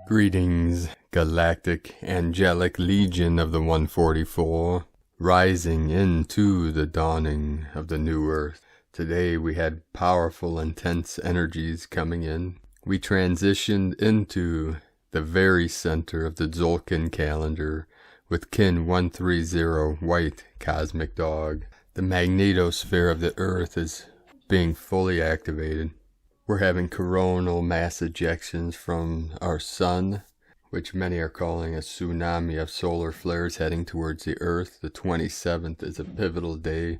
Greetings, Galactic Angelic Legion of the 144, rising into the dawning of the new Earth. Today we had powerful, intense energies coming in. We transitioned into the very center of the Tzolkin calendar with Kin 130 White Cosmic Dog. The magnetosphere of the Earth is being fully activated. We're having coronal mass ejections from our sun, which many are calling a tsunami of solar flares heading towards the Earth. The 27th is a pivotal day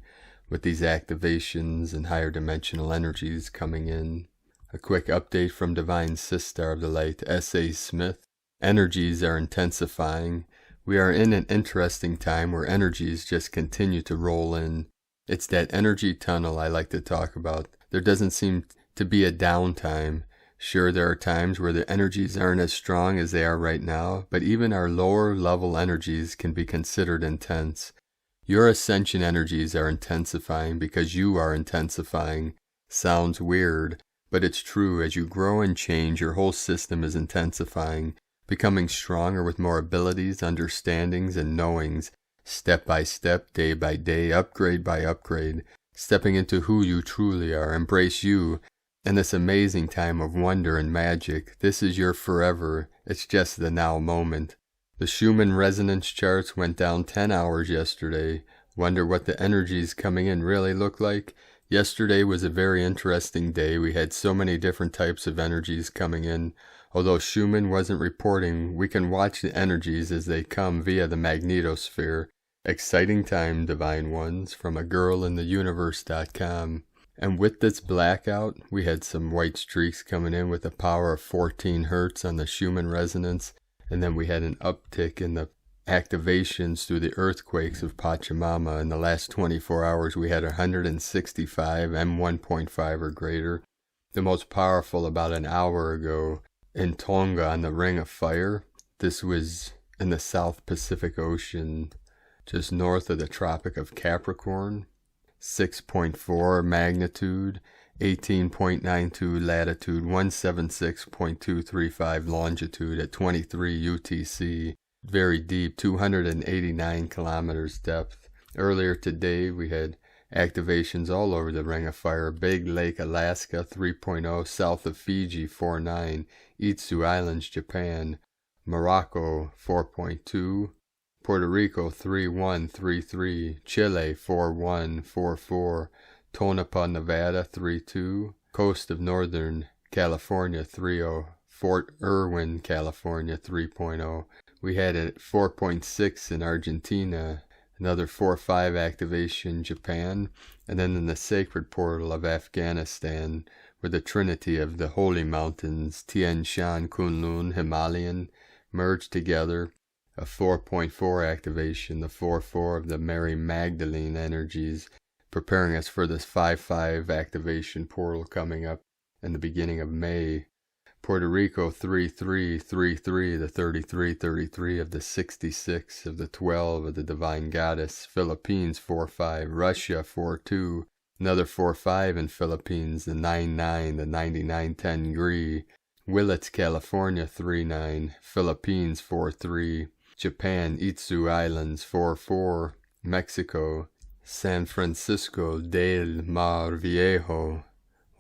with these activations and higher dimensional energies coming in. A quick update from Divine Sister of the Light, S.A. Smith. Energies are intensifying. We are in an interesting time where energies just continue to roll in. It's that energy tunnel I like to talk about. There doesn't seem to be a downtime. Sure, there are times where the energies aren't as strong as they are right now, but even our lower level energies can be considered intense. Your ascension energies are intensifying because you are intensifying. Sounds weird, but it's true. As you grow and change, your whole system is intensifying, becoming stronger with more abilities, understandings, and knowings, step by step, day by day, upgrade by upgrade, stepping into who you truly are. Embrace you in this amazing time of wonder and magic. This is your forever. It's just the now moment. The Schumann resonance charts went down 10 hours yesterday. Wonder what the energies coming in really look like? Yesterday was a very interesting day. We had so many different types of energies coming in. Although Schumann wasn't reporting, we can watch the energies as they come via the magnetosphere. Exciting time, Divine Ones, from agirlintheuniverse.com. And with this blackout, we had some white streaks coming in with a power of 14 hertz on the Schumann resonance. And then we had an uptick in the activations through the earthquakes of Pachamama. In the last 24 hours, we had 165 M1.5 or greater. The most powerful about an hour ago in Tonga on the Ring of Fire. This was in the South Pacific Ocean, just north of the Tropic of Capricorn. 6.4 magnitude, 18.92 latitude, 176.235 longitude at 23 UTC. Very deep, 289 kilometers depth. Earlier today we had activations all over the Ring of Fire. Big Lake, Alaska, 3.0, south of Fiji, 4.9, Itzu Islands, Japan, Morocco, 4.2, Puerto Rico, 3.133, Chile, 4.144, Tonopah, Nevada, 3.2, coast of Northern California, 3.0, Fort Irwin, California, 3.0. We had a 4.6 in Argentina, another 4.5 activation Japan, and then in the sacred portal of Afghanistan, where the trinity of the holy mountains, Tian Shan, Kunlun, Himalayan, merged together, a 4.4 activation, the 4.4 of the Mary Magdalene energies, preparing us for this 5.5 activation portal coming up in the beginning of May. Puerto Rico 3.333, the 33.33 of the 66 of the 12 of the Divine Goddess. Philippines 4.5, Russia 4.2, another 4.5 in Philippines, the 9.9, the 99.10 degree. Willits, California 3.9, Philippines 4.3, Japan, Itzu Islands 4.4, Mexico, San Francisco del Mar Viejo,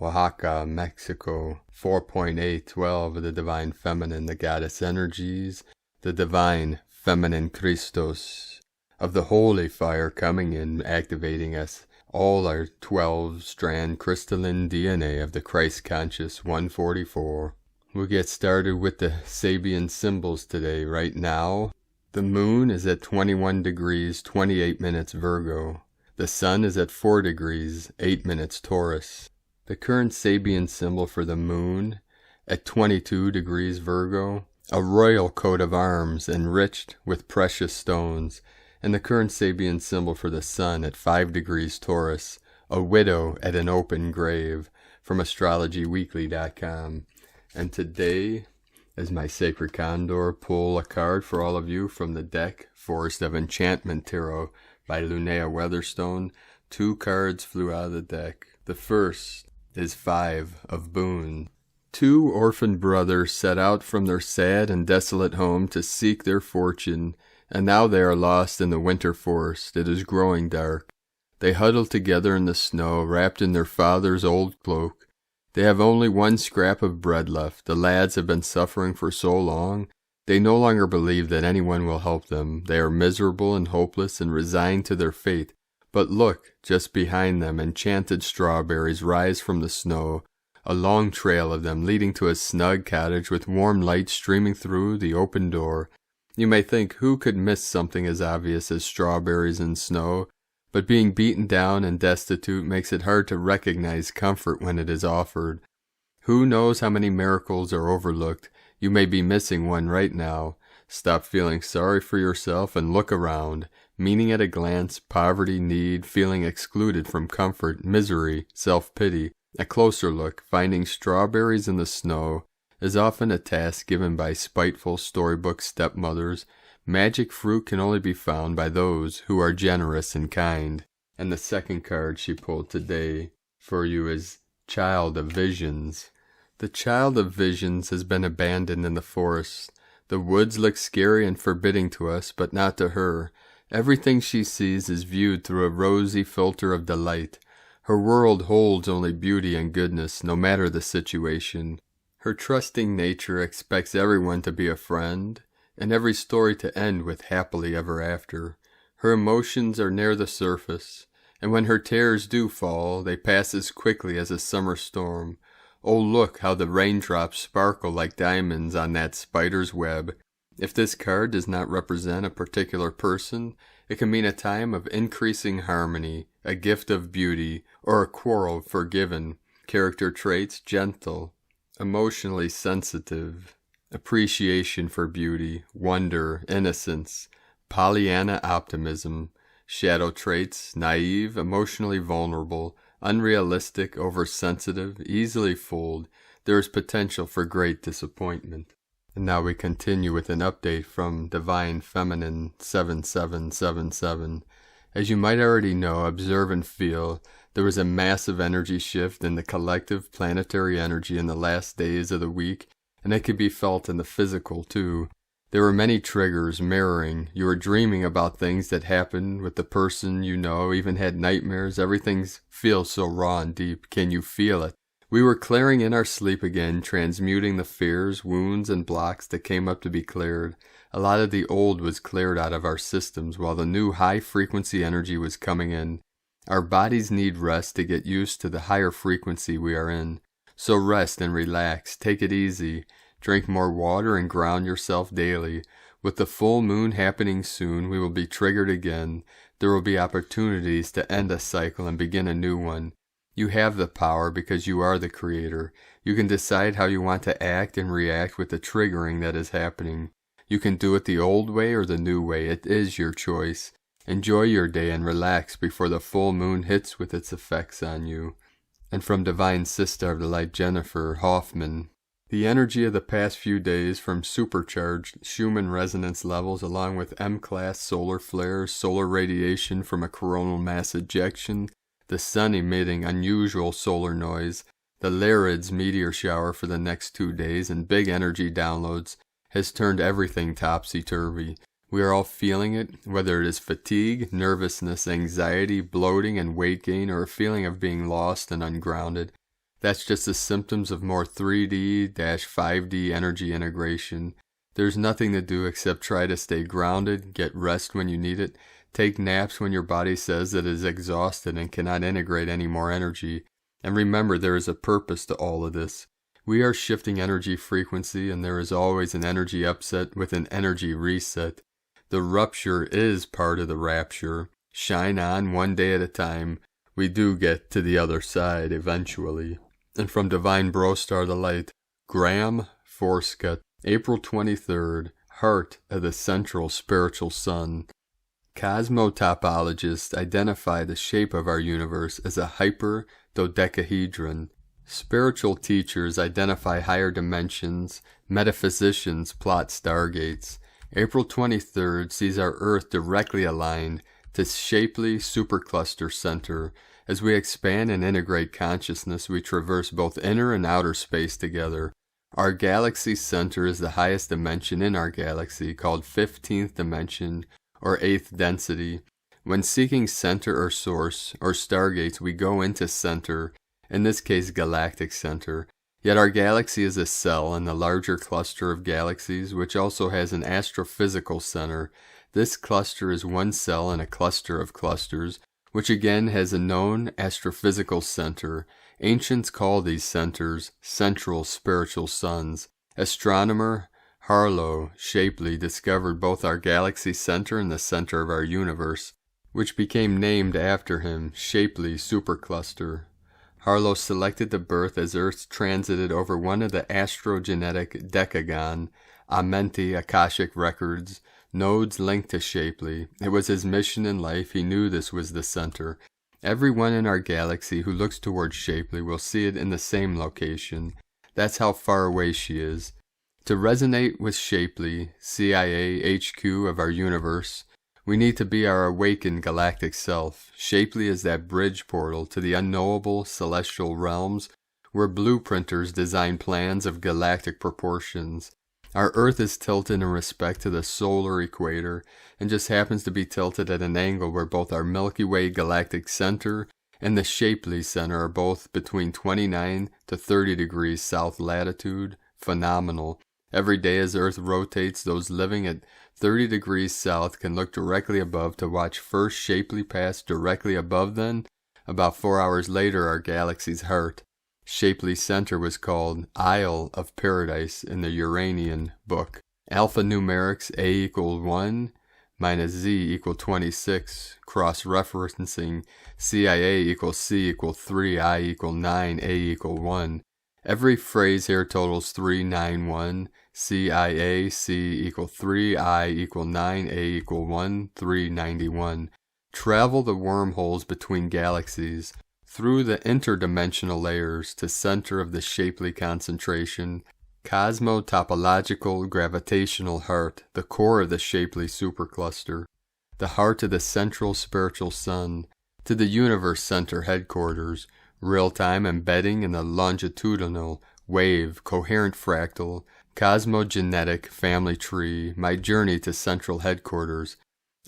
Oaxaca, Mexico, 4.8, 12 of the Divine Feminine, the Goddess energies, the Divine Feminine Christos of the Holy Fire coming in, activating us, all our 12-strand crystalline DNA of the Christ Conscious 144. We'll get started with the Sabian symbols today. Right now, the moon is at 21 degrees, 28 minutes Virgo. The sun is at 4 degrees, 8 minutes Taurus. The current Sabian symbol for the moon at 22 degrees Virgo, a royal coat of arms enriched with precious stones, and the current Sabian symbol for the sun at 5 degrees Taurus, a widow at an open grave. from astrologyweekly.com. And today, as my sacred Condor, pull a card for all of you from the deck, Forest of Enchantment Tarot by Linnea Weatherstone. 2 cards flew out of the deck. The first is 5 of Boon. 2 orphaned brothers set out from their sad and desolate home to seek their fortune, and now they are lost in the winter forest. It is growing dark. They huddle together in the snow, wrapped in their father's old cloak. They have only 1 scrap of bread left. The lads have been suffering for so long, they no longer believe that anyone will help them. They are miserable and hopeless and resigned to their fate. But look, just behind them, enchanted strawberries rise from the snow, a long trail of them leading to a snug cottage with warm light streaming through the open door. You may think, who could miss something as obvious as strawberries and snow? But being beaten down and destitute makes it hard to recognize comfort when it is offered. Who knows how many miracles are overlooked? You may be missing one right now. Stop feeling sorry for yourself and look around. Meaning at a glance, poverty, need, feeling excluded from comfort, misery, self-pity. A closer look, finding strawberries in the snow, is often a task given by spiteful storybook stepmothers. Magic fruit can only be found by those who are generous and kind. And the second card she pulled today for you is Child of Visions. The Child of Visions has been abandoned in the forest. The woods look scary and forbidding to us, but not to her. Everything she sees is viewed through a rosy filter of delight. Her world holds only beauty and goodness, no matter the situation. Her trusting nature expects everyone to be a friend, and every story to end with happily ever after. Her emotions are near the surface, and when her tears do fall, they pass as quickly as a summer storm. Oh, look how the raindrops sparkle like diamonds on that spider's web. If this card does not represent a particular person, it can mean a time of increasing harmony, a gift of beauty, or a quarrel forgiven. Character traits: gentle, emotionally sensitive, appreciation for beauty, wonder, innocence, Pollyanna optimism. Shadow traits: naive, emotionally vulnerable, unrealistic, oversensitive, easily fooled. There is potential for great disappointment. And now we continue with an update from Divine Feminine 7777. As you might already know, observe and feel, there was a massive energy shift in the collective planetary energy in the last days of the week, and it could be felt in the physical too. There were many triggers, mirroring. You were dreaming about things that happened with the person you know, even had nightmares. Everything feels so raw and deep. Can you feel it? We were clearing in our sleep again, transmuting the fears, wounds, and blocks that came up to be cleared. A lot of the old was cleared out of our systems, while the new high-frequency energy was coming in. Our bodies need rest to get used to the higher frequency we are in. So rest and relax, take it easy. Drink more water and ground yourself daily. With the full moon happening soon, we will be triggered again. There will be opportunities to end a cycle and begin a new one. You have the power because you are the creator. You can decide how you want to act and react with the triggering that is happening. You can do it the old way or the new way. It is your choice. Enjoy your day and relax before the full moon hits with its effects on you. And from Divine Sister of the Light Jennifer Hoffman, the energy of the past few days from supercharged Schumann resonance levels along with M-class solar flares, solar radiation from a coronal mass ejection, the sun emitting unusual solar noise, the Lyrids meteor shower for the next 2 days, and big energy downloads has turned everything topsy-turvy. We are all feeling it, whether it is fatigue, nervousness, anxiety, bloating, and weight gain, or a feeling of being lost and ungrounded. That's just the symptoms of more 3D-5D energy integration. There's nothing to do except try to stay grounded, get rest when you need it, take naps when your body says that it is exhausted and cannot integrate any more energy. And remember, there is a purpose to all of this. We are shifting energy frequency, and there is always an energy upset with an energy reset. The rupture is part of the rapture. Shine on one day at a time. We do get to the other side eventually. And from Divine Brostar the Light, Graham Forscott, April 23rd, Heart of the Central Spiritual Sun. Cosmotopologists identify the shape of our universe as a hyper-dodecahedron. Spiritual teachers identify higher dimensions, metaphysicians plot stargates. April 23rd sees our Earth directly aligned to Shapley Supercluster Center. As we expand and integrate consciousness, we traverse both inner and outer space together. Our galaxy center is the highest dimension in our galaxy, called 15th dimension or 8th density. When seeking center or source or stargates, we go into center, in this case galactic center. Yet our galaxy is a cell in the larger cluster of galaxies, which also has an astrophysical center. This cluster is one cell in a cluster of clusters, which again has a known astrophysical center. Ancients call these centers central spiritual suns. Astronomer Harlow Shapley discovered both our galaxy center and the center of our universe, which became named after him, Shapley Supercluster. Harlow selected the birth as Earth transited over one of the astrogenetic decagon, Amenti Akashic records, nodes linked to Shapley. It was his mission in life. He knew this was the center. Everyone in our galaxy who looks towards Shapley will see it in the same location. That's how far away she is. To resonate with Shapley, CIA HQ of our universe, we need to be our awakened galactic self. Shapley is that bridge portal to the unknowable celestial realms where blueprinters design plans of galactic proportions. Our Earth is tilted in respect to the solar equator and just happens to be tilted at an angle where both our Milky Way galactic center and the Shapley center are both between 29 to 30 degrees south latitude. Phenomenal. Every day as Earth rotates, those living at 30 degrees south can look directly above to watch first Shapley pass directly above them. About 4 hours later, our galaxy's heart, Shapley Center, was called Isle of Paradise in the Uranian book. Alphanumerics A equal 1 minus Z equal 26, cross-referencing CIA equals C equal 3, I equal 9, A equal 1. Every phrase here totals 391. CIA, C equal 3, I equal 9, A equal 1, 391. Travel the wormholes between galaxies, through the interdimensional layers to center of the Shapley concentration, cosmotopological gravitational heart, the core of the Shapley supercluster, the heart of the central spiritual sun, to the universe center headquarters, real-time embedding in the longitudinal, wave, coherent fractal, cosmogenetic family tree, my journey to central headquarters.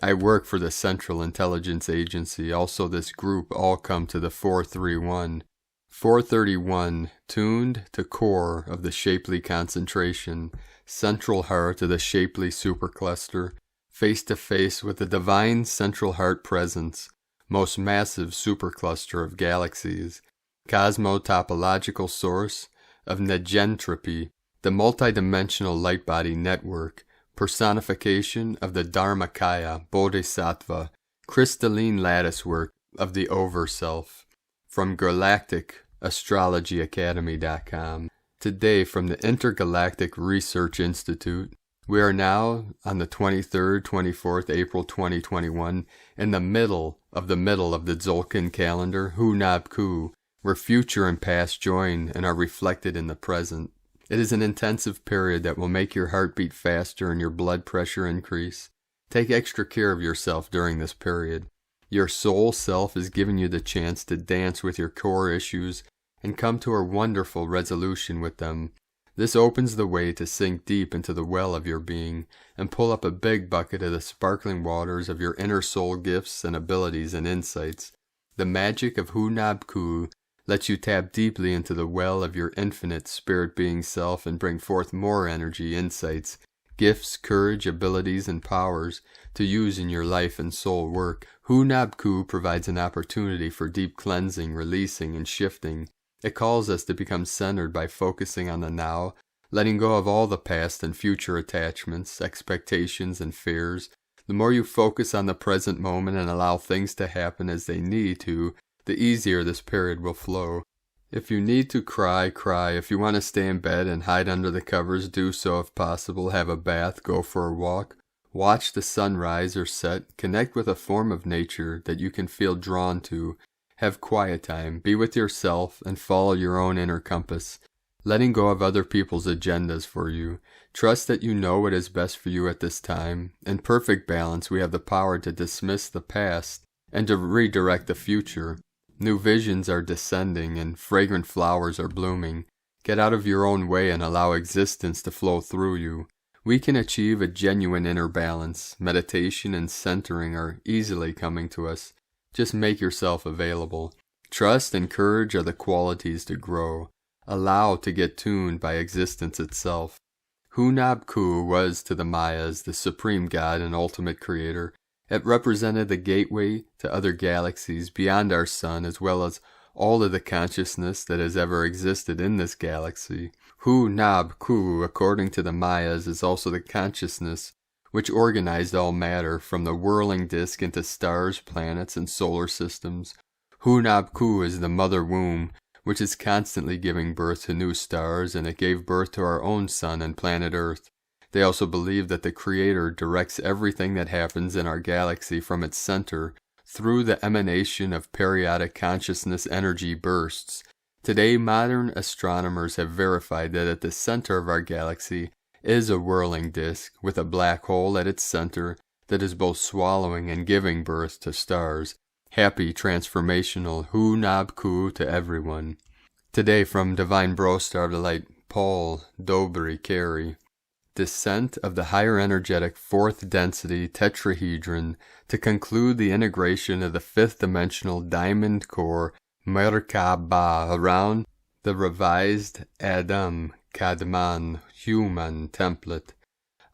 I work for the Central Intelligence Agency. Also this group all come to the 431. 431, tuned to core of the Shapley concentration, central heart of the Shapley supercluster, face to face with the divine central heart presence, most massive supercluster of galaxies, cosmotopological source of negentropy, the multidimensional light body network, personification of the Dharmakaya, Bodhisattva, crystalline latticework of the Overself. From Galactic, AstrologyAcademy.com. Today from the Intergalactic Research Institute. We are now on the 23rd, 24th April 2021, in the middle of the Tzolkin calendar, Hunab Ku, where future and past join and are reflected in the present. It is an intensive period that will make your heart beat faster and your blood pressure increase. Take extra care of yourself during this period. Your soul self is giving you the chance to dance with your core issues and come to a wonderful resolution with them. This opens the way to sink deep into the well of your being and pull up a big bucket of the sparkling waters of your inner soul gifts and abilities and insights. The magic of Hunab Ku lets you tap deeply into the well of your infinite spirit being self and bring forth more energy, insights, gifts, courage, abilities, and powers to use in your life and soul work. Hunab Ku provides an opportunity for deep cleansing, releasing, and shifting. It calls us to become centered by focusing on the now, letting go of all the past and future attachments, expectations, and fears. The more you focus on the present moment and allow things to happen as they need to, the easier this period will flow. If you need to cry, cry. If you want to stay in bed and hide under the covers, do so if possible. Have a bath, go for a walk. Watch the sun rise or set. Connect with a form of nature that you can feel drawn to. Have quiet time, be with yourself, and follow your own inner compass, letting go of other people's agendas for you. Trust that you know what is best for you at this time. In perfect balance, we have the power to dismiss the past and to redirect the future. New visions are descending and fragrant flowers are blooming. Get out of your own way and allow existence to flow through you. We can achieve a genuine inner balance. Meditation and centering are easily coming to us. Just make yourself available. Trust and courage are the qualities to grow. Allow to get tuned by existence itself. Hunab Ku was to the Mayas the supreme god and ultimate creator. It represented the gateway to other galaxies beyond our sun, as well as all of the consciousness that has ever existed in this galaxy. Hunab Ku, according to the Mayas, is also the consciousness which organized all matter, from the whirling disk into stars, planets, and solar systems. Hunab Ku is the mother womb, which is constantly giving birth to new stars, and it gave birth to our own sun and planet Earth. They also believe that the Creator directs everything that happens in our galaxy from its center through the emanation of periodic consciousness energy bursts. Today, modern astronomers have verified that at the center of our galaxy is a whirling disk with a black hole at its center that is both swallowing and giving birth to stars. Happy transformational Hunab Ku to everyone. Today from Divine Bro Star of the Light, Paul Dobry Carey. Descent of the higher energetic fourth density tetrahedron to conclude the integration of the fifth dimensional diamond core Merkaba around the revised Adam Kadman human template.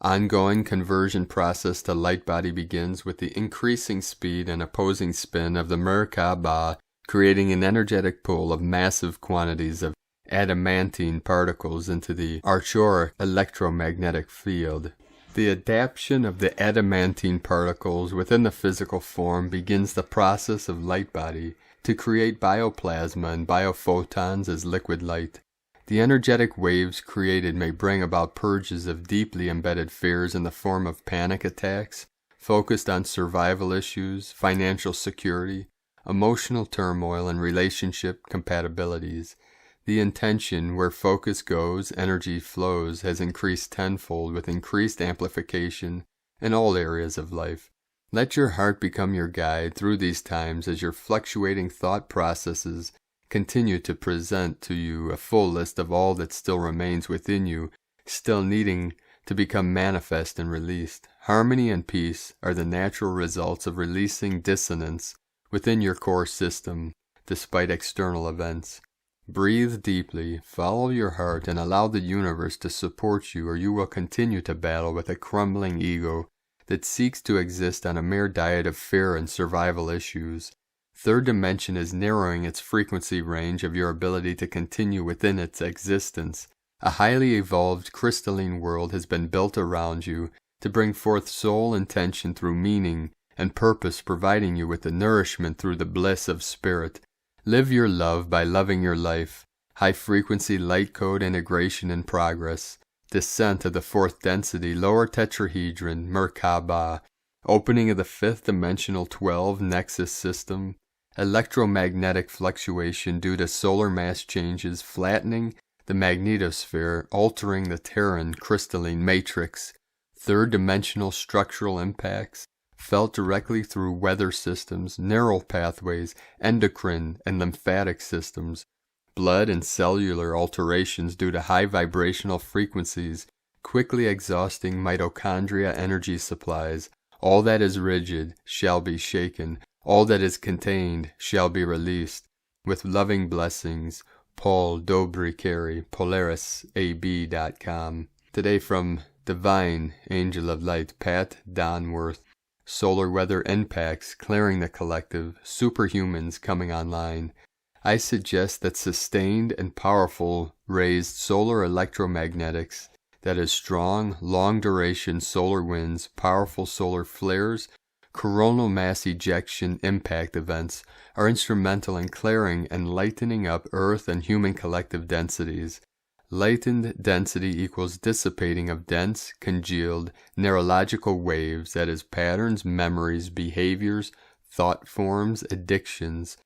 Ongoing conversion process to light body begins with the increasing speed and opposing spin of the Merkaba, creating an energetic pull of massive quantities of adamantine particles into the archoric electromagnetic field. The adaptation of the adamantine particles within the physical form begins the process of light body to create bioplasma and biophotons as liquid light. The energetic waves created may bring about purges of deeply embedded fears in the form of panic attacks, focused on survival issues, financial security, emotional turmoil, and relationship compatibilities. The intention, where focus goes, energy flows, has increased tenfold with increased amplification in all areas of life. Let your heart become your guide through these times as your fluctuating thought processes continue to present to you a full list of all that still remains within you, still needing to become manifest and released. Harmony and peace are the natural results of releasing dissonance within your core system, despite external events. Breathe deeply, follow your heart, and allow the universe to support you, or you will continue to battle with a crumbling ego that seeks to exist on a mere diet of fear and survival issues. Third dimension is narrowing its frequency range of your ability to continue within its existence. A highly evolved crystalline world has been built around you to bring forth soul intention through meaning and purpose, providing you with the nourishment through the bliss of spirit. Live your love by loving your life. High frequency light code integration in progress. Descent of the fourth density lower tetrahedron Merkaba. Opening of the fifth dimensional 12 nexus system. Electromagnetic fluctuation due to solar mass changes flattening the magnetosphere, altering the Terran crystalline matrix. Third dimensional structural impacts felt directly through weather systems, neural pathways, endocrine and lymphatic systems. Blood and cellular alterations due to high vibrational frequencies, quickly exhausting mitochondria energy supplies. All that is rigid shall be shaken. All that is contained shall be released. With loving blessings, Paul Dobry Carey, PolarisAB.com. Today from Divine Angel of Light, Pat Donworth. Solar weather impacts clearing the collective, superhumans coming online. I suggest that sustained and powerful raised solar electromagnetics, that is strong, long-duration solar winds, powerful solar flares, coronal mass ejection impact events are instrumental in clearing and lightening up Earth and human collective densities. Lightened density equals dissipating of dense, congealed, neurological waves, that is patterns, memories, behaviors, thought forms, addictions,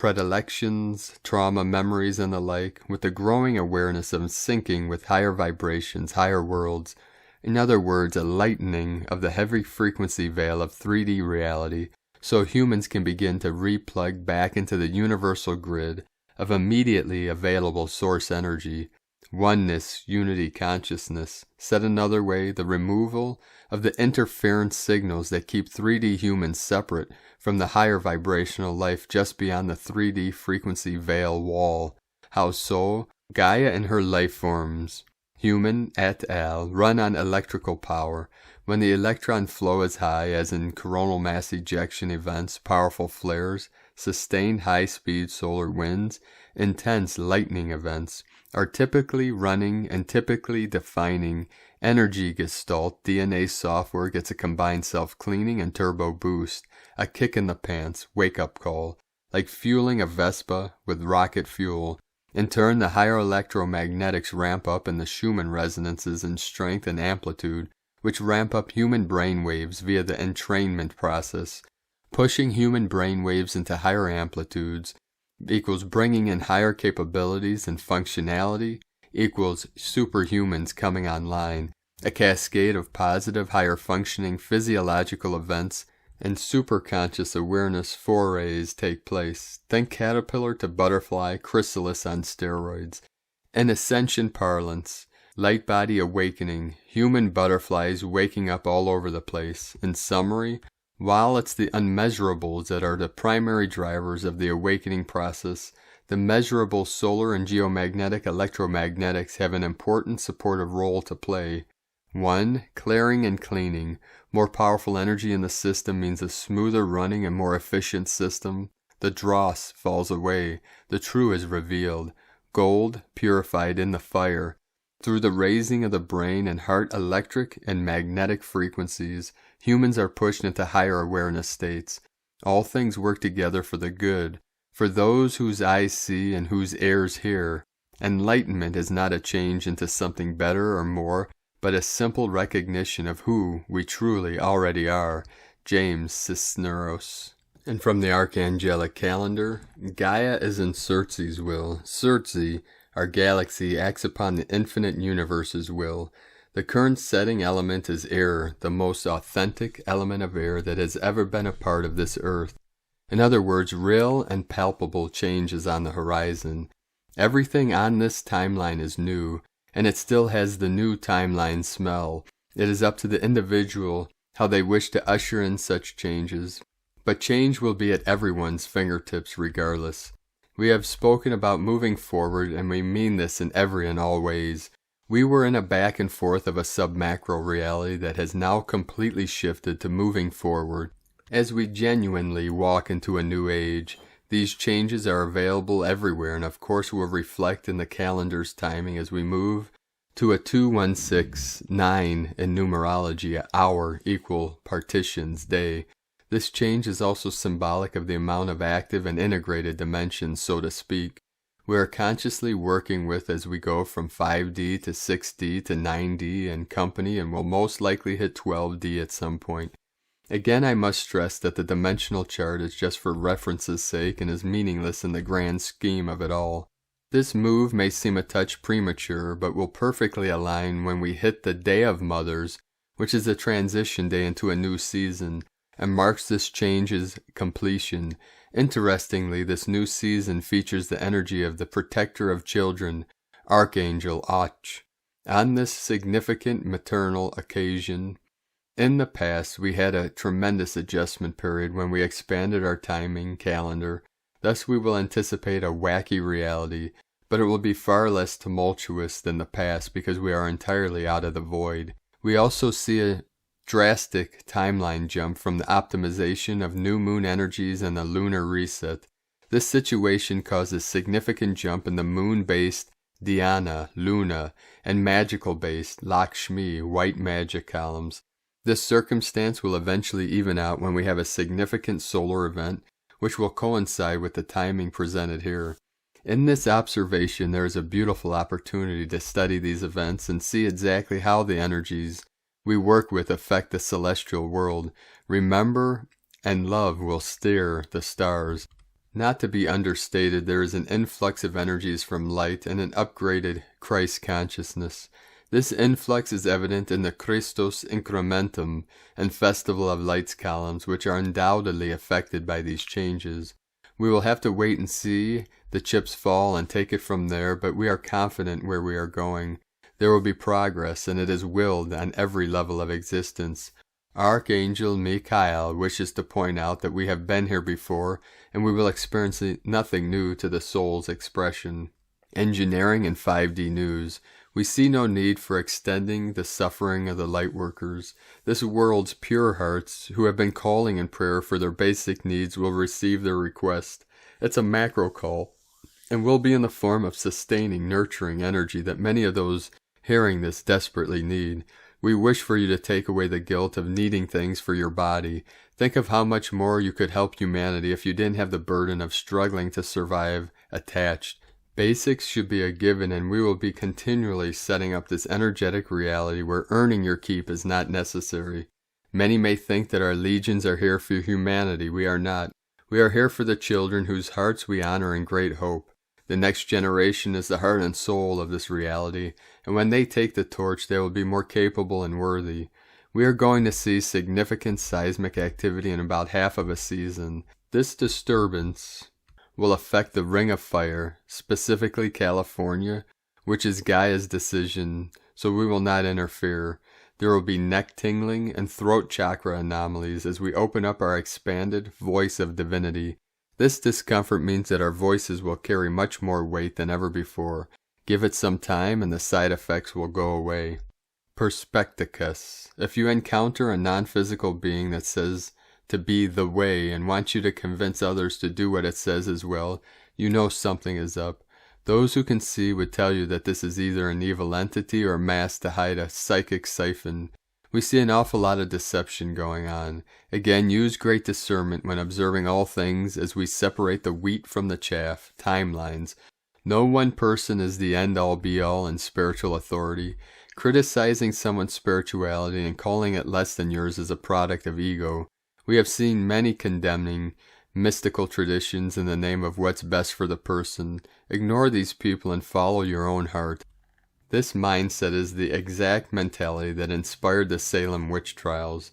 predilections, trauma memories, and the like, with the growing awareness of syncing with higher vibrations, higher worlds. In other words, a lightening of the heavy frequency veil of 3D reality, so humans can begin to replug back into the universal grid of immediately available source energy, oneness, unity, consciousness. Said another way, the removal of the interference signals that keep 3D humans separate from the higher vibrational life just beyond the 3D frequency veil wall. How so? Gaia and her life forms, human et al., run on electrical power. When the electron flow is high, as in coronal mass ejection events, powerful flares, sustained high-speed solar winds, intense lightning events, are typically running and typically defining energy gestalt. DNA software gets a combined self-cleaning and turbo boost, a kick in the pants, wake-up call, like fueling a Vespa with rocket fuel. In turn, the higher electromagnetics ramp up in the Schumann resonances in strength and amplitude, which ramp up human brain waves via the entrainment process. Pushing human brain waves into higher amplitudes equals bringing in higher capabilities and functionality equals superhumans coming online. A cascade of positive, higher functioning physiological events and superconscious awareness forays take place. Think caterpillar to butterfly, chrysalis on steroids. In Ascension parlance, light body awakening, human butterflies waking up all over the place. In summary, while it's the unmeasurables that are the primary drivers of the awakening process, the measurable solar and geomagnetic electromagnetics have an important supportive role to play. 1. Clearing and cleaning. More powerful energy in the system means a smoother running and more efficient system. The dross falls away. The true is revealed. Gold purified in the fire. Through the raising of the brain and heart electric and magnetic frequencies, humans are pushed into higher awareness states. All things work together for the good, for those whose eyes see and whose ears hear. Enlightenment is not a change into something better or more, but a simple recognition of who we truly already are. James Cisneros. And from the Archangelic Calendar, Gaia is in Surtzi's will. Surtzi, our galaxy, acts upon the infinite universe's will. The current setting element is air, the most authentic element of air that has ever been a part of this earth. In other words, real and palpable change is on the horizon. Everything on this timeline is new, and it still has the new timeline smell. It is up to the individual how they wish to usher in such changes, but change will be at everyone's fingertips regardless. We have spoken about moving forward, and we mean this in every and all ways. We were in a back and forth of a sub-macro reality that has now completely shifted to moving forward. As we genuinely walk into a new age, these changes are available everywhere, and of course will reflect in the calendar's timing as we move to a 2169 in numerology, hour equal partitions day. This change is also symbolic of the amount of active and integrated dimensions, so to speak, we are consciously working with as we go from 5D to 6D to 9D and company, and will most likely hit 12D at some point. Again, I must stress that the dimensional chart is just for reference's sake and is meaningless in the grand scheme of it all. This move may seem a touch premature, but will perfectly align when we hit the Day of Mothers, which is a transition day into a new season, and marks this change's completion. Interestingly, this new season features the energy of the protector of children, Archangel Och. On this significant maternal occasion, in the past, we had a tremendous adjustment period when we expanded our timing calendar. Thus, we will anticipate a wacky reality, but it will be far less tumultuous than the past because we are entirely out of the void. We also see a drastic timeline jump from the optimization of new moon energies and the lunar reset. This situation causes significant jump in the moon-based Dhyana, Luna, and magical-based Lakshmi, white magic columns. This circumstance will eventually even out when we have a significant solar event, which will coincide with the timing presented here. In this observation, there is a beautiful opportunity to study these events and see exactly how the energies we work with affect the celestial world. Remember, and love will steer the stars. Not to be understated, there is an influx of energies from light and an upgraded Christ consciousness. This influx is evident in the Christos Incrementum and Festival of Lights columns, which are undoubtedly affected by these changes. We will have to wait and see the chips fall and take it from there, but we are confident where we are going. There will be progress, and it is willed on every level of existence. Archangel Michael wishes to point out that we have been here before, and we will experience nothing new to the soul's expression. Engineering and 5D news. We see no need for extending the suffering of the lightworkers. This world's pure hearts, who have been calling in prayer for their basic needs, will receive their request. It's a macro call, and will be in the form of sustaining, nurturing energy that many of those hearing this desperately need. We wish for you to take away the guilt of needing things for your body. Think of how much more you could help humanity if you didn't have the burden of struggling to survive attached. Basics should be a given, and we will be continually setting up this energetic reality where earning your keep is not necessary. Many may think that our legions are here for humanity. We are not. We are here for the children whose hearts we honor in great hope. The next generation is the heart and soul of this reality, and when they take the torch, they will be more capable and worthy. We are going to see significant seismic activity in about half of a season. This disturbance will affect the Ring of Fire, specifically California, which is Gaia's decision, so we will not interfere. There will be neck tingling and throat chakra anomalies as we open up our expanded voice of divinity. This discomfort means that our voices will carry much more weight than ever before. Give it some time and the side effects will go away. Perspecticus. If you encounter a non-physical being that says to be the way and wants you to convince others to do what it says as well, you know something is up. Those who can see would tell you that this is either an evil entity or masked to hide a psychic siphon. We see an awful lot of deception going on. Again, use great discernment when observing all things as we separate the wheat from the chaff. Timelines. No one person is the end-all be-all in spiritual authority. Criticizing someone's spirituality and calling it less than yours is a product of ego. We have seen many condemning mystical traditions in the name of what's best for the person. Ignore these people and follow your own heart. This mindset is the exact mentality that inspired the Salem witch trials.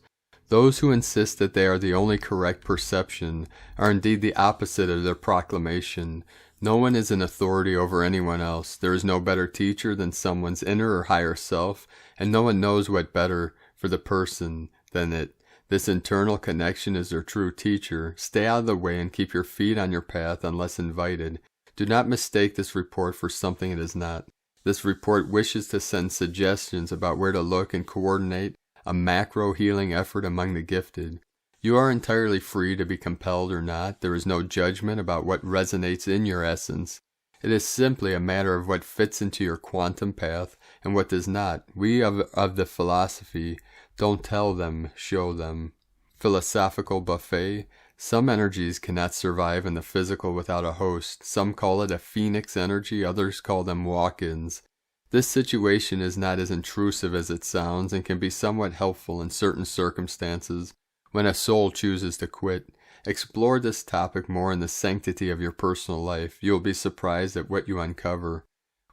Those who insist that they are the only correct perception are indeed the opposite of their proclamation. No one is an authority over anyone else. There is no better teacher than someone's inner or higher self, and no one knows what better for the person than it. This internal connection is their true teacher. Stay out of the way and keep your feet on your path unless invited. Do not mistake this report for something it is not. This report wishes to send suggestions about where to look and coordinate a macro healing effort among the gifted. You are entirely free to be compelled or not. There is no judgment about what resonates in your essence. It is simply a matter of what fits into your quantum path and what does not. We of the philosophy don't tell them, show them. Philosophical buffet. Some energies cannot survive in the physical without a host. Some call it a phoenix energy, others call them walk-ins. This situation is not as intrusive as it sounds and can be somewhat helpful in certain circumstances when a soul chooses to quit. Explore this topic more in the sanctity of your personal life. You will be surprised at what you uncover.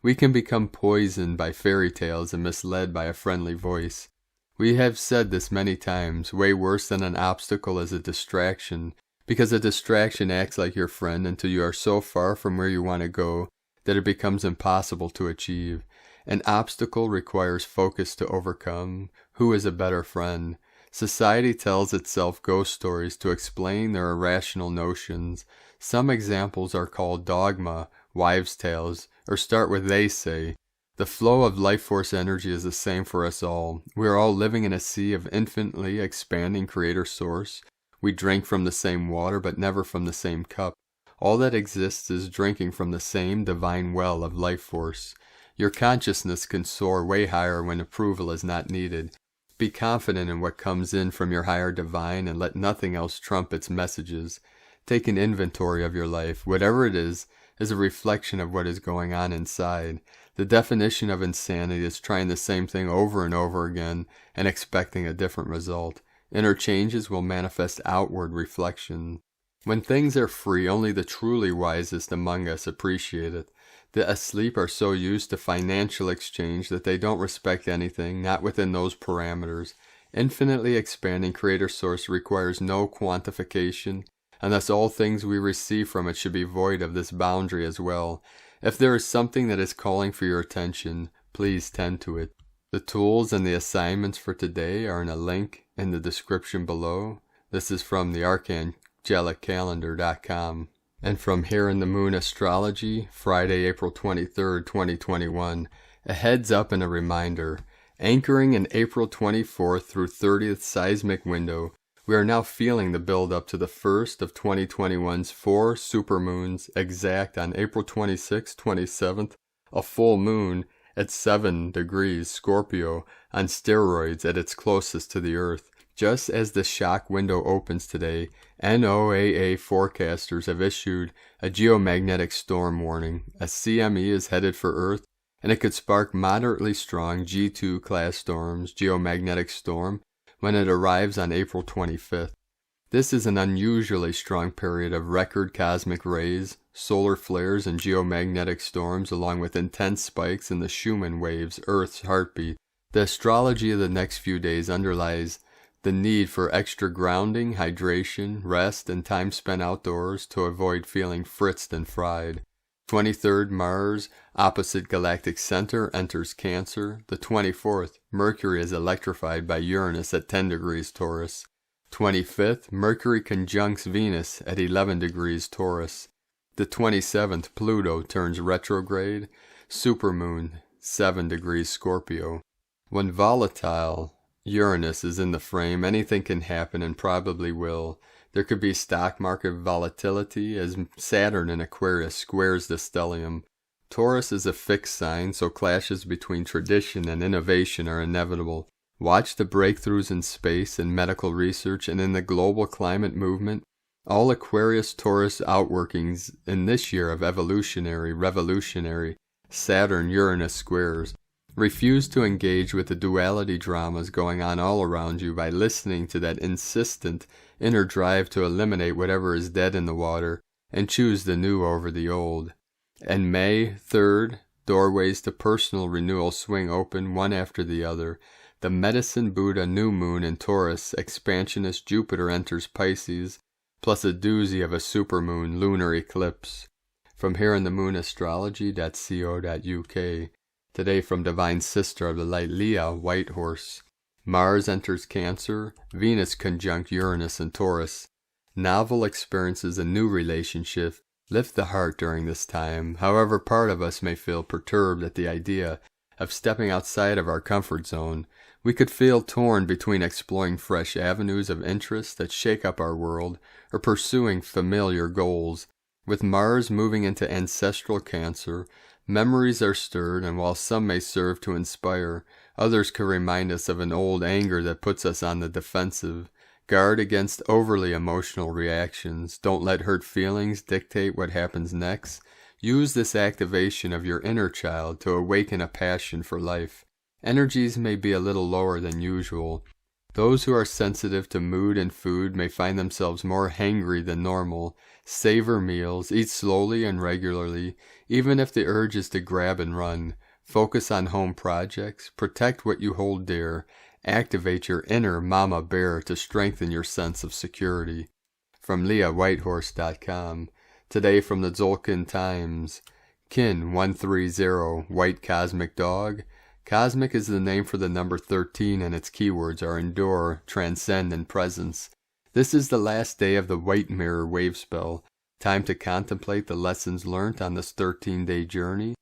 We can become poisoned by fairy tales and misled by a friendly voice. We have said this many times. Way worse than an obstacle is a distraction, because a distraction acts like your friend until you are so far from where you want to go that it becomes impossible to achieve. An obstacle requires focus to overcome. Who is a better friend? Society tells itself ghost stories to explain their irrational notions. Some examples are called dogma, wives' tales, or start with they say. The flow of life force energy is the same for us all. We are all living in a sea of infinitely expanding creator source. We drink from the same water, but never from the same cup. All that exists is drinking from the same divine well of life force. Your consciousness can soar way higher when approval is not needed. Be confident in what comes in from your higher divine and let nothing else trump its messages. Take an inventory of your life. Whatever it is a reflection of what is going on inside. The definition of insanity is trying the same thing over and over again and expecting a different result. Inner changes will manifest outward reflection. When things are free, only the truly wisest among us appreciate it. The asleep are so used to financial exchange that they don't respect anything, not within those parameters. Infinitely expanding Creator Source requires no quantification, and thus all things we receive from it should be void of this boundary as well. If there is something that is calling for your attention, please tend to it. The tools and the assignments for today are in a link in the description below. This is from the ArchangelicCalendar.com. And from Here in the Moon Astrology, Friday, April 23rd, 2021, a heads up and a reminder. Anchoring in April 24th through 30th seismic window, we are now feeling the build up to the first of 2021's 4 supermoons, exact on April 26th, 27th, a full moon at 7 degrees Scorpio on steroids at its closest to the Earth. Just as the shock window opens today, NOAA forecasters have issued a geomagnetic storm warning. A CME is headed for Earth, and it could spark moderately strong G2 class storms, geomagnetic storm, when it arrives on April 25th. This is an unusually strong period of record cosmic rays, solar flares, and geomagnetic storms, along with intense spikes in the Schumann waves, Earth's heartbeat. The astrology of the next few days underlies the need for extra grounding, hydration, rest, and time spent outdoors to avoid feeling fritzed and fried. 23rd, Mars, opposite galactic center, enters Cancer. The 24th, Mercury is electrified by Uranus at 10 degrees Taurus. 25th, Mercury conjuncts Venus at 11 degrees Taurus. The 27th, Pluto turns retrograde. Supermoon, 7 degrees Scorpio. When volatile Uranus is in the frame, anything can happen and probably will. There could be stock market volatility as Saturn in Aquarius squares the stellium. Taurus is a fixed sign, so clashes between tradition and innovation are inevitable. Watch the breakthroughs in space and medical research and in the global climate movement. All Aquarius-Taurus outworkings in this year of evolutionary, revolutionary, Saturn-Uranus squares. Refuse to engage with the duality dramas going on all around you by listening to that insistent inner drive to eliminate whatever is dead in the water and choose the new over the old. And May 3rd, doorways to personal renewal swing open one after the other. The Medicine Buddha new moon in Taurus, expansionist Jupiter enters Pisces, plus a doozy of a supermoon lunar eclipse. From Here in the Moon Astrology.co.uk. Today from Divine Sister of the Light Leah, White Horse. Mars enters Cancer, Venus conjunct Uranus in Taurus. Novel experiences and new relationship lift the heart during this time. However, part of us may feel perturbed at the idea of stepping outside of our comfort zone. We could feel torn between exploring fresh avenues of interest that shake up our world or pursuing familiar goals. With Mars moving into ancestral Cancer, memories are stirred, and while some may serve to inspire, others could remind us of an old anger that puts us on the defensive. Guard against overly emotional reactions. Don't let hurt feelings dictate what happens next. Use this activation of your inner child to awaken a passion for life. Energies may be a little lower than usual. Those who are sensitive to mood and food may find themselves more hangry than normal. Savor meals, eat slowly and regularly, even if the urge is to grab and run. Focus on home projects, protect what you hold dear, activate your inner mama bear to strengthen your sense of security. From LeahWhitehorse.com. Today from the Tzolkin Times. Kin 130, White Cosmic Dog. Cosmic is the name for the number 13, and its keywords are endure, transcend, and presence. This is the last day of the White Mirror wave spell. Time to contemplate the lessons learnt on this 13-day journey.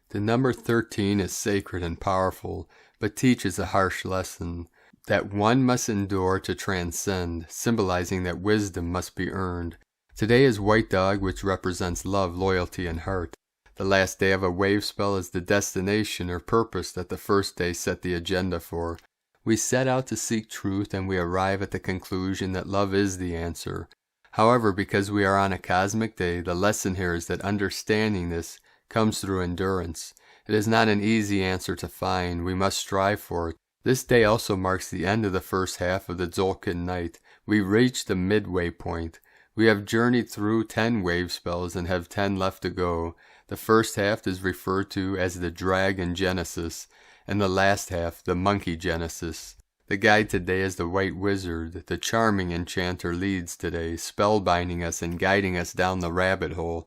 The number 13 is sacred and powerful, but teaches a harsh lesson that one must endure to transcend, symbolizing that wisdom must be earned. Today is White Dog, which represents love, loyalty, and heart. The last day of a wave spell is the destination or purpose that the first day set the agenda for. We set out to seek truth, and we arrive at the conclusion that love is the answer. However, because we are on a cosmic day, the lesson here is that understanding this comes through endurance. It is not an easy answer to find. We must strive for it. This day also marks the end of the first half of the Tzolkin night. We reach the midway point. We have journeyed through 10 wave spells and have 10 left to go. The first half is referred to as the Dragon Genesis, and the last half the Monkey Genesis. The guide today is the White Wizard. The charming enchanter leads today, spellbinding us and guiding us down the rabbit hole.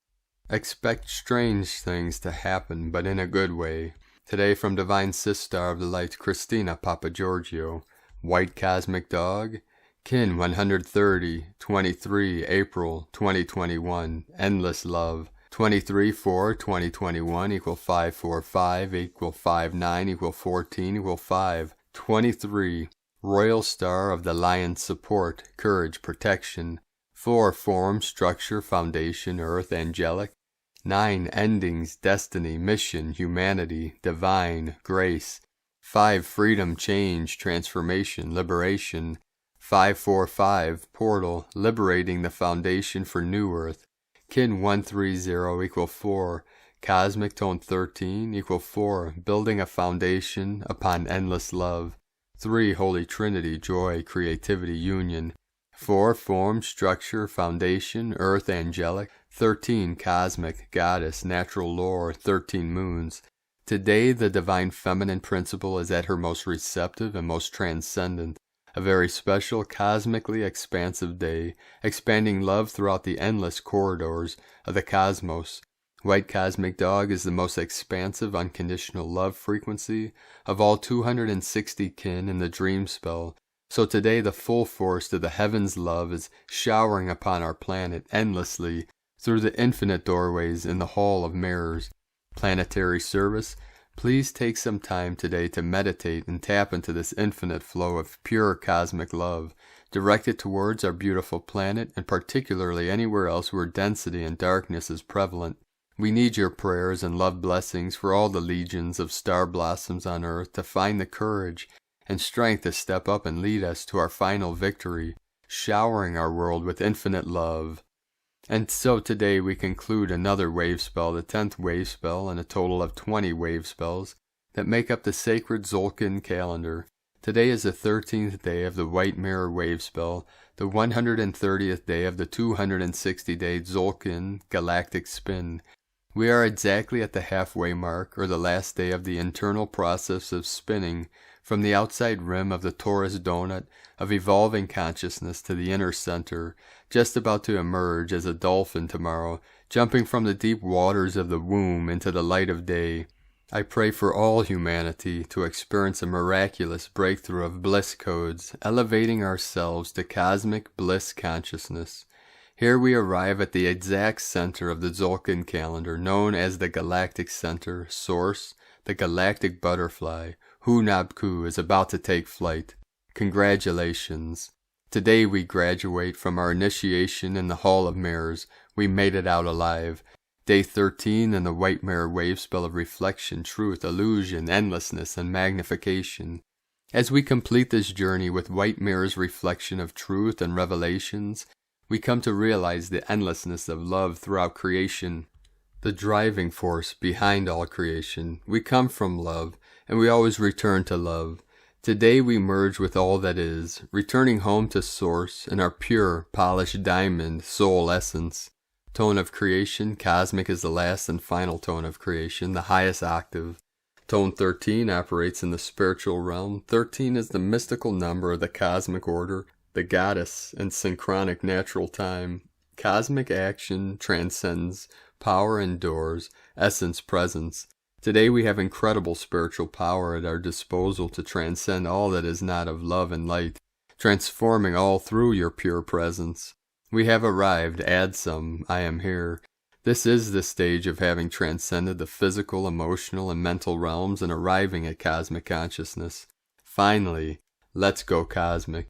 Expect strange things to happen, but in a good way. Today from Divine Sister of the Light, Christina Papagiorgio. White Cosmic Dog. Kin 130, 23, April 2021. Endless Love. 23/4/2021 equal 545 equal 59 equal 14 equal 5. 23. Royal Star of the Lion Support, Courage, Protection. 4. Form, Structure, Foundation, Earth, Angelic. 9. Endings, Destiny, Mission, Humanity, Divine, Grace. 5. Freedom, Change, Transformation, Liberation. 545. Portal, Liberating the Foundation for New Earth. Kin 130 equal 4. Cosmic Tone 13 equal 4. Building a foundation upon endless love. 3. Holy Trinity, Joy, Creativity, Union. 4. Form, Structure, Foundation, Earth, Angelic. 13. Cosmic, Goddess, Natural Lore, 13 Moons. Today the Divine Feminine Principle is at her most receptive and most transcendent. A very special, cosmically expansive day, expanding love throughout the endless corridors of the cosmos. White Cosmic Dog is the most expansive, unconditional love frequency of all 260 kin in the dream spell. So today the full force of the heavens' love is showering upon our planet endlessly through the infinite doorways in the Hall of Mirrors. Planetary service. Please take some time today to meditate and tap into this infinite flow of pure cosmic love, directed towards our beautiful planet and particularly anywhere else where density and darkness is prevalent. We need your prayers and love blessings for all the legions of star blossoms on earth to find the courage and strength to step up and lead us to our final victory, showering our world with infinite love. And so today we conclude another wave spell, the 10th wave spell, and a total of 20 wave spells that make up the sacred Tzolkin calendar. Today is the 13th day of the White Mirror wave spell, the 130th day of the 260-day Tzolkin Galactic spin. We are exactly at the halfway mark, or the last day of the internal process of spinning from the outside rim of the torus donut of evolving consciousness to the inner center, just about to emerge as a dolphin tomorrow, jumping from the deep waters of the womb into the light of day. I pray for all humanity to experience a miraculous breakthrough of bliss codes, elevating ourselves to cosmic bliss consciousness. Here we arrive at the exact center of the Tzolkin calendar, known as the Galactic Center, Source, the Galactic Butterfly. Hunab is about to take flight. Congratulations. Today we graduate from our initiation in the Hall of Mirrors. We made it out alive. Day 13 in the White Mirror wave spell of reflection, truth, illusion, endlessness, and magnification. As we complete this journey with White Mirror's reflection of truth and revelations, we come to realize the endlessness of love throughout creation, the driving force behind all creation. We come from love, and we always return to love. Today we merge with all that is, returning home to Source in our pure, polished diamond soul essence. Tone of creation, cosmic is the last and final tone of creation, the highest octave. Tone 13 operates in the spiritual realm. 13 is the mystical number of the cosmic order, the goddess, and synchronic natural time. Cosmic action transcends, power endures, essence presence. Today we have incredible spiritual power at our disposal to transcend all that is not of love and light, transforming all through your pure presence. We have arrived, add some, I am here. This is the stage of having transcended the physical, emotional, and mental realms and arriving at cosmic consciousness. Finally, let's go cosmic.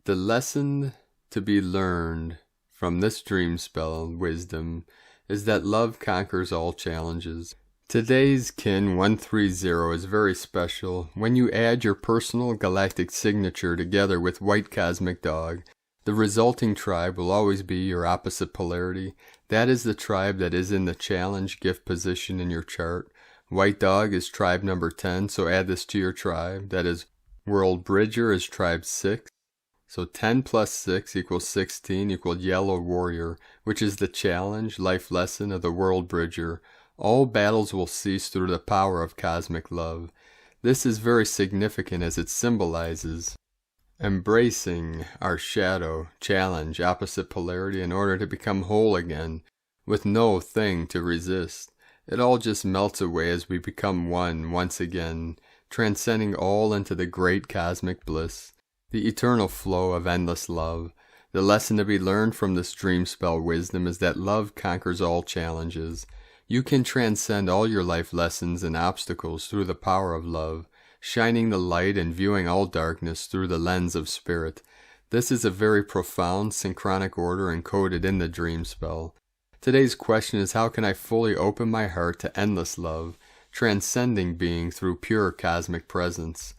The lesson to be learned from this dream spell wisdom is that love conquers all challenges. Today's Kin 130 is very special. When you add your personal galactic signature together with White Cosmic Dog, the resulting tribe will always be your opposite polarity. That is the tribe that is in the challenge gift position in your chart. White Dog is tribe number 10, so add this to your tribe. That is World Bridger is tribe 6. So 10 plus 6 equals 16 equals Yellow Warrior, which is the challenge, life lesson of the World Bridger. All battles will cease through the power of cosmic love. This is very significant as it symbolizes embracing our shadow, challenge, opposite polarity in order to become whole again, with no thing to resist. It all just melts away as we become one once again, transcending all into the great cosmic bliss, the eternal flow of endless love. The lesson to be learned from this dream spell wisdom is that love conquers all challenges. You can transcend all your life lessons and obstacles through the power of love, shining the light and viewing all darkness through the lens of spirit. This is a very profound synchronic order encoded in the dream spell. Today's question is, how can I fully open my heart to endless love, transcending being through pure cosmic presence?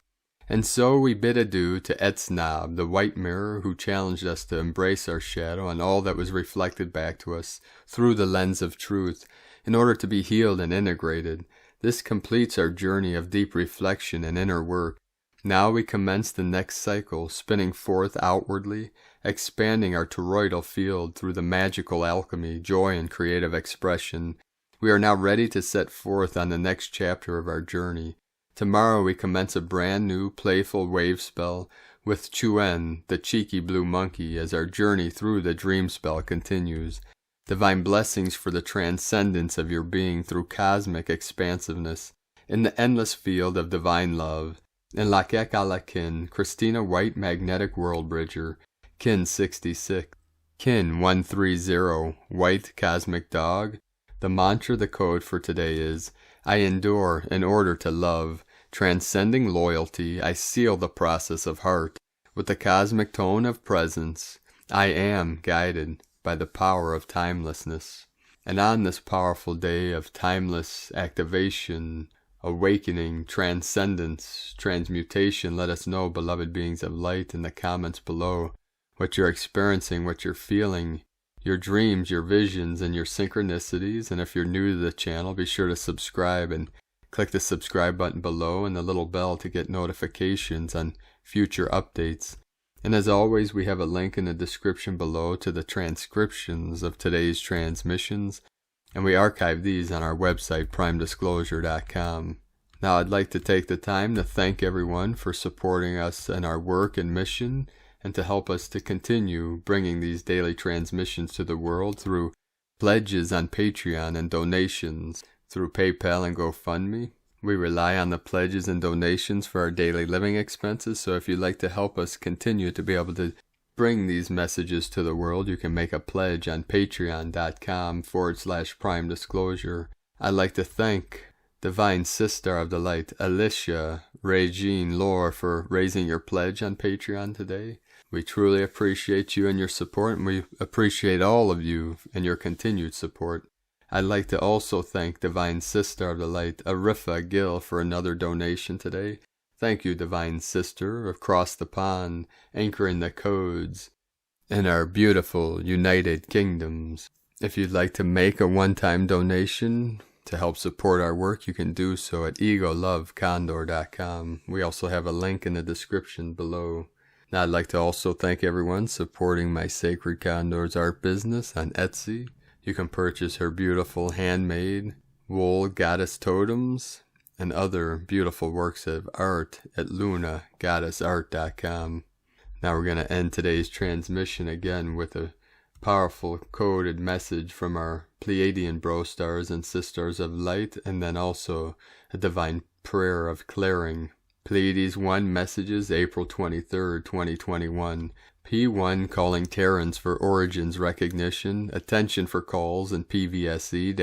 And so we bid adieu to Etznab, the white mirror who challenged us to embrace our shadow and all that was reflected back to us through the lens of truth, in order to be healed and integrated. This completes our journey of deep reflection and inner work. Now we commence the next cycle, spinning forth outwardly, expanding our toroidal field through the magical alchemy, joy, and creative expression. We are now ready to set forth on the next chapter of our journey. Tomorrow we commence a brand new, playful wave spell with Chuen, the cheeky blue monkey, as our journey through the dream spell continues. Divine blessings for the transcendence of your being through cosmic expansiveness in the endless field of divine love. In Lakek Alakin, Christina White Magnetic World Bridger, Kin 66, Kin 130, White Cosmic Dog. The mantra, the code for today is, I endure in order to love. Transcending loyalty, I seal the process of heart with the cosmic tone of presence. I am guided by the power of timelessness. And on this powerful day of timeless activation, awakening, transcendence, transmutation, let us know, beloved beings of light, in the comments below what you're experiencing, what you're feeling, your dreams, your visions, and your synchronicities. And if you're new to the channel, be sure to subscribe and click the subscribe button below and the little bell to get notifications on future updates. And as always, we have a link in the description below to the transcriptions of today's transmissions, and we archive these on our website, primedisclosure.com. Now I'd like to take the time to thank everyone for supporting us in our work and mission, and to help us to continue bringing these daily transmissions to the world through pledges on Patreon and donations through PayPal and GoFundMe. We rely on the pledges and donations for our daily living expenses, so if you'd like to help us continue to be able to bring these messages to the world, you can make a pledge on patreon.com/Prime Disclosure. I'd like to thank Divine Sister of the Light, Alicia, Regine, Laura, for raising your pledge on Patreon today. We truly appreciate you and your support, and we appreciate all of you and your continued support. I'd like to also thank Divine Sister of the Light, Arifa Gill, for another donation today. Thank you, Divine Sister, across the pond, anchoring the codes in our beautiful United Kingdoms. If you'd like to make a one-time donation to help support our work, you can do so at egolovecondor.com. We also have a link in the description below. Now I'd like to also thank everyone supporting my Sacred Condors art business on Etsy. You can purchase her beautiful handmade wool goddess totems and other beautiful works of art at lunagoddessart.com. Now we're going to end today's transmission again with a powerful coded message from our Pleiadian bro stars and sisters of light, and then also a divine prayer of clearing. Pleiades 1 messages, April 23rd, 2021. P1 calling Terrans for origins recognition, attention for calls in PVSE-SDE,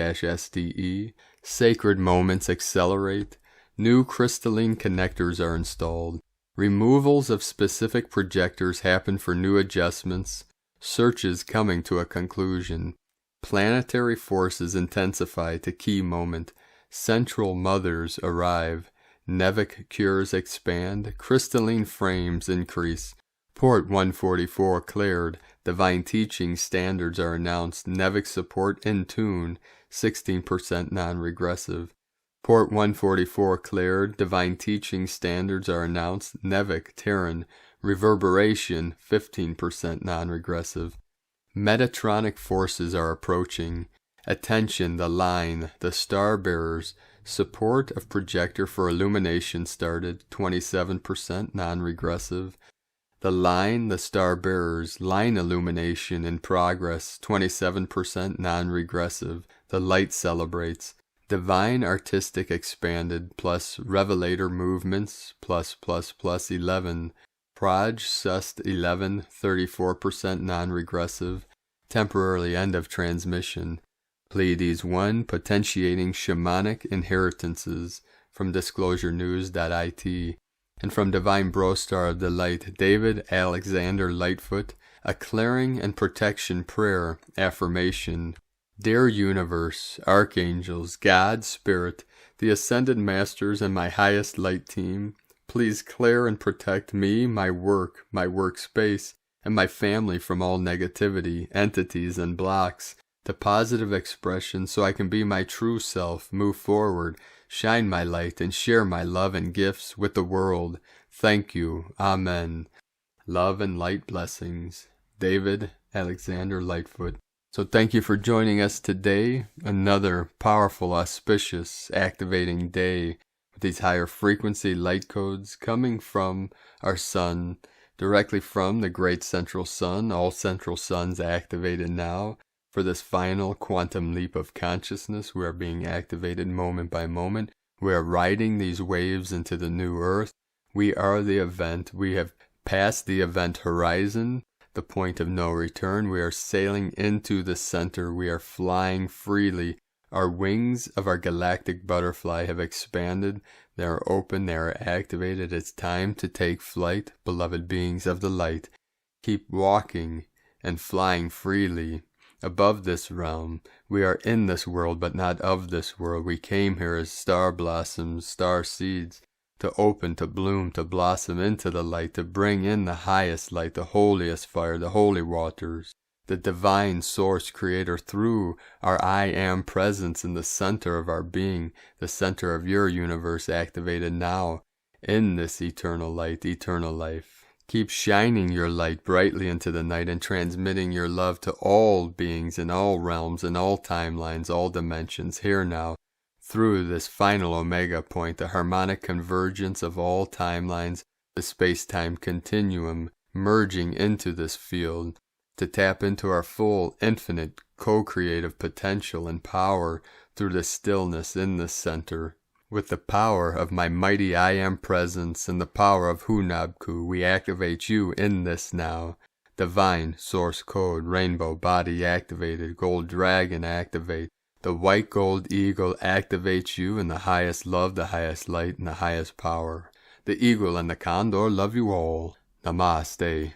sacred moments accelerate, new crystalline connectors are installed, removals of specific projectors happen for new adjustments, searches coming to a conclusion, planetary forces intensify to key moment, central mothers arrive, Nevic cures expand, crystalline frames increase, Port 144 cleared, divine teaching standards are announced, Nevic support in tune, 16% non-regressive. Port 144 cleared, divine teaching standards are announced, Nevic Terran Reverberation, 15% non-regressive. Metatronic forces are approaching. Attention, the line, the star bearers. Support of projector for illumination started, 27% non-regressive. The line, the star bearers, line illumination in progress, 27% non-regressive. The light celebrates. Divine artistic expanded, plus revelator movements, plus 11. Proj Sust 11, 34% non-regressive. Temporarily end of transmission. Pleiades 1, potentiating shamanic inheritances, from disclosurenews.it. And from Divine Brostar of the Light, David Alexander Lightfoot, a clearing and protection prayer, affirmation. Dear Universe, Archangels, God, Spirit, the Ascended Masters, and my highest light team, please clear and protect me, my work, my workspace, and my family from all negativity, entities, and blocks, to positive expression so I can be my true self, move forward, shine my light, and share my love and gifts with the world. Thank you. Amen. Love and light blessings. David Alexander Lightfoot. So thank you for joining us today. Another powerful, auspicious, activating day with these higher frequency light codes coming from our sun, directly from the great central sun. All central suns activated now. For this final quantum leap of consciousness, we are being activated moment by moment. We are riding these waves into the new earth. We are the event. We have passed the event horizon, the point of no return. We are sailing into the center. We are flying freely. Our wings of our galactic butterfly have expanded. They are open. They are activated. It's time to take flight, beloved beings of the light. Keep walking and flying freely. Above this realm, we are in this world, but not of this world. We came here as star blossoms, star seeds, to open, to bloom, to blossom into the light, to bring in the highest light, the holiest fire, the holy waters, the divine source creator through our I am presence in the center of our being, the center of your universe activated now in this eternal light, eternal life. Keep shining your light brightly into the night and transmitting your love to all beings in all realms, in all timelines, all dimensions, here now, through this final omega point, the harmonic convergence of all timelines, the space-time continuum, merging into this field, to tap into our full, infinite, co-creative potential and power through the stillness in the center. With the power of my mighty I Am presence and the power of Hunabku, we activate you in this now. Divine source code, rainbow body activated, gold dragon activate. The white gold eagle activates you in the highest love, the highest light, and the highest power. The eagle and the condor love you all. Namaste.